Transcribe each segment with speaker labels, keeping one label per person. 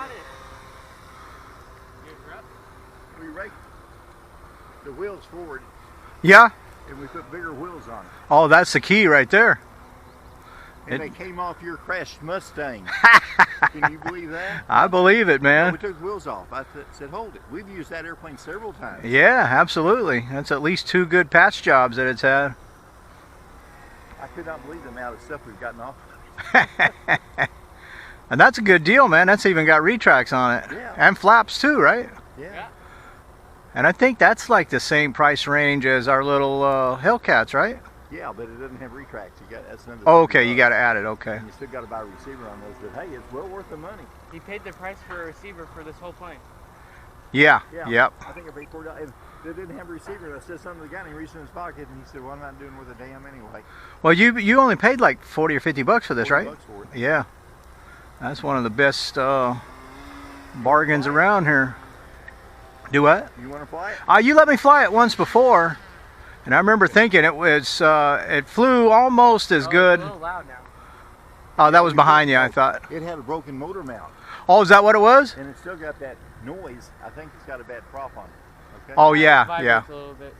Speaker 1: got it.
Speaker 2: We raked the wheels forward.
Speaker 3: Yeah.
Speaker 2: And we put bigger wheels on it.
Speaker 3: Oh, that's the key right there.
Speaker 2: And they came off your crashed Mustang. Can you believe that?
Speaker 3: I believe it, man.
Speaker 2: Well, we took the wheels off. I said, hold it. We've used that airplane several times.
Speaker 3: Yeah, absolutely. That's at least 2 good patch jobs that it's had.
Speaker 2: I could not believe the amount of stuff we've gotten off.
Speaker 3: And that's a good deal, man. That's even got retracts on it.
Speaker 2: Yeah.
Speaker 3: And flaps too, right?
Speaker 2: Yeah.
Speaker 3: And I think that's like the same price range as our little Hellcats, right?
Speaker 2: Yeah, but it doesn't have retracts. That's another.
Speaker 3: Oh, okay, you got to add it. Okay.
Speaker 2: And you still got to buy a receiver on those. But hey, it's well worth the money.
Speaker 1: He paid the price for a receiver for this whole plane.
Speaker 3: Yeah.
Speaker 2: Yeah. Yep. I think I paid $4. And they didn't have a receiver. I said something to the guy, and he reached in his pocket, and he said, "Well, I'm not doing worth a damn anyway."
Speaker 3: Well, you only paid like 40 or 50 bucks for this, right?
Speaker 2: $40 for it.
Speaker 3: Yeah. That's one of the best bargains around here. Do what?
Speaker 2: You want to fly it?
Speaker 3: You let me fly it once before, and I remember thinking it was it flew almost as good.
Speaker 1: It's a little loud now.
Speaker 3: Oh, that was behind you, I thought.
Speaker 2: It had a broken motor mount.
Speaker 3: Oh, is that what it was?
Speaker 2: And it still got that noise. I think it's got a bad prop on it. Okay.
Speaker 3: Oh yeah,
Speaker 1: Vibrates
Speaker 3: yeah.
Speaker 1: a little bit.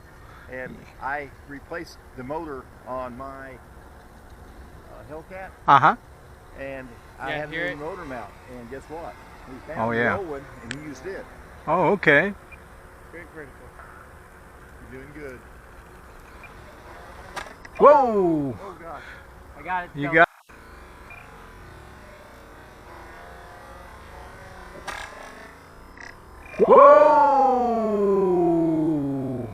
Speaker 2: And I replaced the motor on my Hellcat.
Speaker 3: Uh huh.
Speaker 2: And I
Speaker 1: Yeah,
Speaker 2: had a
Speaker 1: hear
Speaker 2: new
Speaker 1: it?
Speaker 2: motor mount. And guess what? We found
Speaker 3: Oh, yeah.
Speaker 2: the old one, and he used it.
Speaker 3: Oh, okay.
Speaker 1: Very critical.
Speaker 2: You're doing good.
Speaker 3: Whoa!
Speaker 2: Oh gosh.
Speaker 1: I got it.
Speaker 3: You
Speaker 1: Go.
Speaker 3: got. Whoa!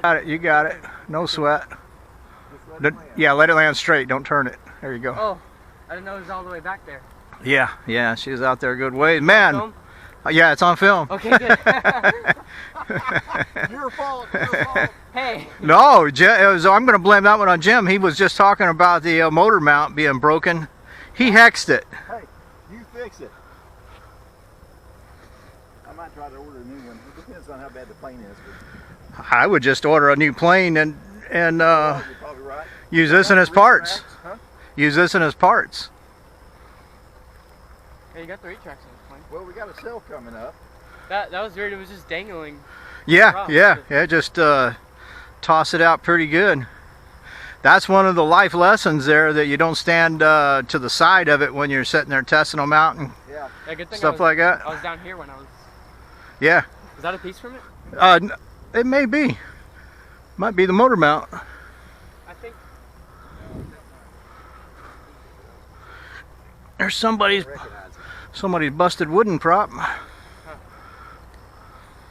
Speaker 3: Got it. You got it. No sweat. Yeah, let it land straight. Don't turn it. There you go.
Speaker 1: Oh, I didn't know it was all the way back there.
Speaker 3: Yeah, yeah. She was out there a good ways, man.
Speaker 1: Film?
Speaker 3: Yeah, it's on film.
Speaker 1: Okay, good.
Speaker 2: Your fault. Your fault.
Speaker 1: Hey.
Speaker 3: No, I'm going to blame that one on Jim. He was just talking about the motor mount being broken. He hexed it.
Speaker 2: Hey, you fix it. I might try to order a new one. It depends on how bad the plane is.
Speaker 3: I would just order a new plane and
Speaker 2: You're probably right.
Speaker 3: use this in his parts.
Speaker 2: Huh?
Speaker 3: Use this in his parts.
Speaker 1: Hey, you got the retracts on this plane.
Speaker 2: Well, we got a sale coming up.
Speaker 1: That was weird. It was just dangling.
Speaker 3: Yeah,
Speaker 1: Rough.
Speaker 3: yeah. Just toss it out pretty good. That's one of the life lessons there, that you don't stand to the side of it when you're sitting there testing them out and
Speaker 2: Yeah.
Speaker 1: Yeah, good thing
Speaker 3: stuff
Speaker 1: I was,
Speaker 3: like that.
Speaker 1: I was down here when I was.
Speaker 3: Yeah.
Speaker 1: Is that a piece from it?
Speaker 3: It may be. Might be the motor mount.
Speaker 1: I think.
Speaker 3: There's somebody's busted wooden prop.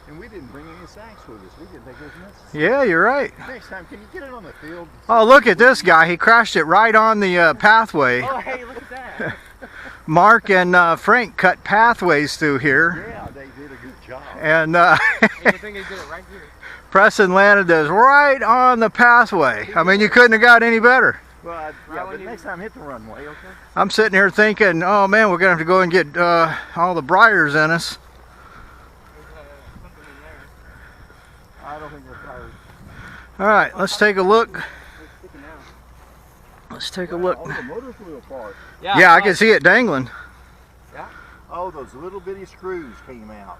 Speaker 2: And we didn't bring any sacks with us. We didn't think it was necessary.
Speaker 3: Yeah, you're right.
Speaker 2: Next time, can you get it on the field?
Speaker 3: Oh, look at this guy. He crashed it right on the pathway.
Speaker 1: Oh, hey, look at that.
Speaker 3: Mark and Frank cut pathways through here.
Speaker 2: Yeah, they did a good job.
Speaker 3: And
Speaker 1: Hey, good thing they did it right here.
Speaker 3: Preston landed this right on the pathway. I mean, you couldn't have got any better.
Speaker 2: Well, yeah, but next time hit the runway, okay?
Speaker 3: I'm sitting here thinking, oh man, we're going to have to go and get all the briars in us.
Speaker 1: Something in there.
Speaker 2: I don't think they're tired.
Speaker 3: All right, let's take a look.
Speaker 1: It's sticking out.
Speaker 3: Let's take a look.
Speaker 2: Oh, the motor flew apart.
Speaker 3: Yeah, I can see it dangling.
Speaker 1: Yeah.
Speaker 2: Oh, those little bitty screws came out.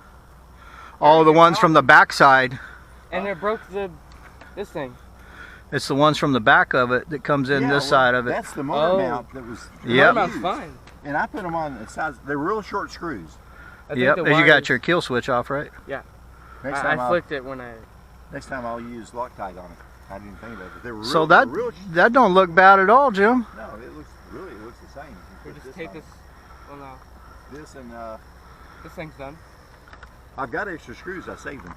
Speaker 3: All the ones from the backside.
Speaker 1: And it broke this thing.
Speaker 3: It's the ones from the back of it that comes in this side of it.
Speaker 2: That's the motor
Speaker 1: Oh.
Speaker 2: mount that was
Speaker 3: Yep.
Speaker 1: Motor mount's fine.
Speaker 2: And I put them on the sides. They're real short screws.
Speaker 1: I think
Speaker 3: Yep,
Speaker 1: the
Speaker 3: and you
Speaker 1: wires-
Speaker 3: got your kill switch off, right?
Speaker 1: Yeah.
Speaker 2: Next
Speaker 1: I
Speaker 2: time,
Speaker 1: flicked it when I.
Speaker 2: next time I'll use Loctite on it. I didn't think of it. They were real,
Speaker 3: So that
Speaker 2: real,
Speaker 3: that don't look bad at all, Jim.
Speaker 2: no, it looks the same.
Speaker 1: We
Speaker 2: You put
Speaker 1: just take
Speaker 2: on
Speaker 1: this. Well, no.
Speaker 2: this and
Speaker 1: This thing's done.
Speaker 2: I've got extra screws. I saved them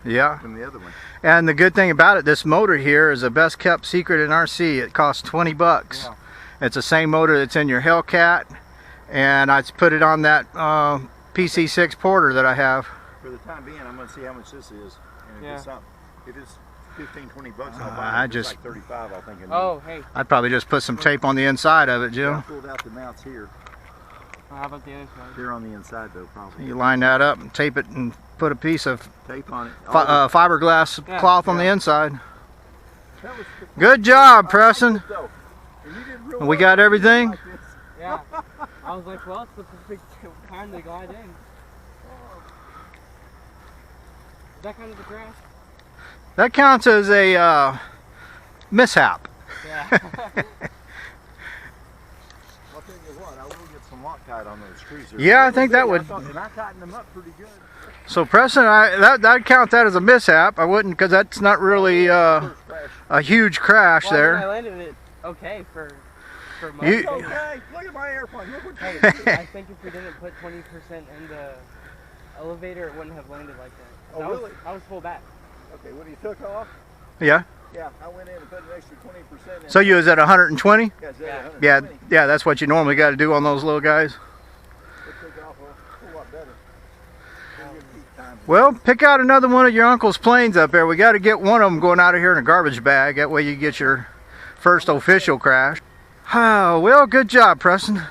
Speaker 3: Yeah.
Speaker 2: from the other one.
Speaker 3: And the good thing about it, this motor here is the best kept secret in RC. It costs 20 bucks.
Speaker 2: Yeah.
Speaker 3: It's the same motor that's in your Hellcat, and I put it on that PC6 Porter that I have.
Speaker 2: For the time being, I'm going to see how much this is. And if it's something, if it's 15, 20 bucks, I'll buy it.
Speaker 3: I
Speaker 2: If it's
Speaker 3: just-
Speaker 2: like 35, I'll think.
Speaker 1: Oh, hey.
Speaker 3: I'd probably just put some tape on the inside of it,
Speaker 2: I
Speaker 3: Jim.
Speaker 2: pulled out the mounts here.
Speaker 1: How about the other side?
Speaker 2: They're on the inside though, probably.
Speaker 3: You line that up and tape it and put a piece of
Speaker 2: Tape on it.
Speaker 3: fiberglass
Speaker 1: Yeah.
Speaker 3: cloth on the
Speaker 2: Yeah.
Speaker 3: inside.
Speaker 2: That was
Speaker 3: Good job, Preston.
Speaker 2: though. And you did real
Speaker 3: We
Speaker 2: well
Speaker 3: got
Speaker 2: to do
Speaker 3: everything?
Speaker 2: like this.
Speaker 1: Yeah. I was like, well, it's the perfect time to glide in. Is that kind of a crash?
Speaker 3: That counts as a mishap.
Speaker 1: Yeah.
Speaker 2: Well, I'll tell you what, I will get some Loctite on those cruisers.
Speaker 3: Yeah, I think that would.
Speaker 2: And I tightened them up pretty good.
Speaker 3: So Preston, I'd count that as a mishap. I wouldn't, because that's not really
Speaker 2: First crash.
Speaker 3: a huge crash
Speaker 1: Well, I
Speaker 3: there.
Speaker 1: landed it okay for most
Speaker 3: You-
Speaker 2: It's
Speaker 1: things.
Speaker 2: okay. Look at my airplane. Look what
Speaker 1: Hey, I think if we didn't put 20% in the elevator, it wouldn't have landed like that.
Speaker 2: Oh, really?
Speaker 1: I was full back.
Speaker 2: Okay, when he took off,
Speaker 3: Yeah.
Speaker 2: yeah, I went in and put an extra 20% in.
Speaker 3: So you was at 120?
Speaker 2: Yeah, it's at
Speaker 1: Yeah.
Speaker 2: 120.
Speaker 3: Yeah, that's what you normally got to do on those little guys.
Speaker 2: It took off a whole lot better. Peak time.
Speaker 3: Well, pick out another one of your uncle's planes up there. We got to get one of them going out of here in a garbage bag. That way you get your first official crash. Oh, well, good job, Preston.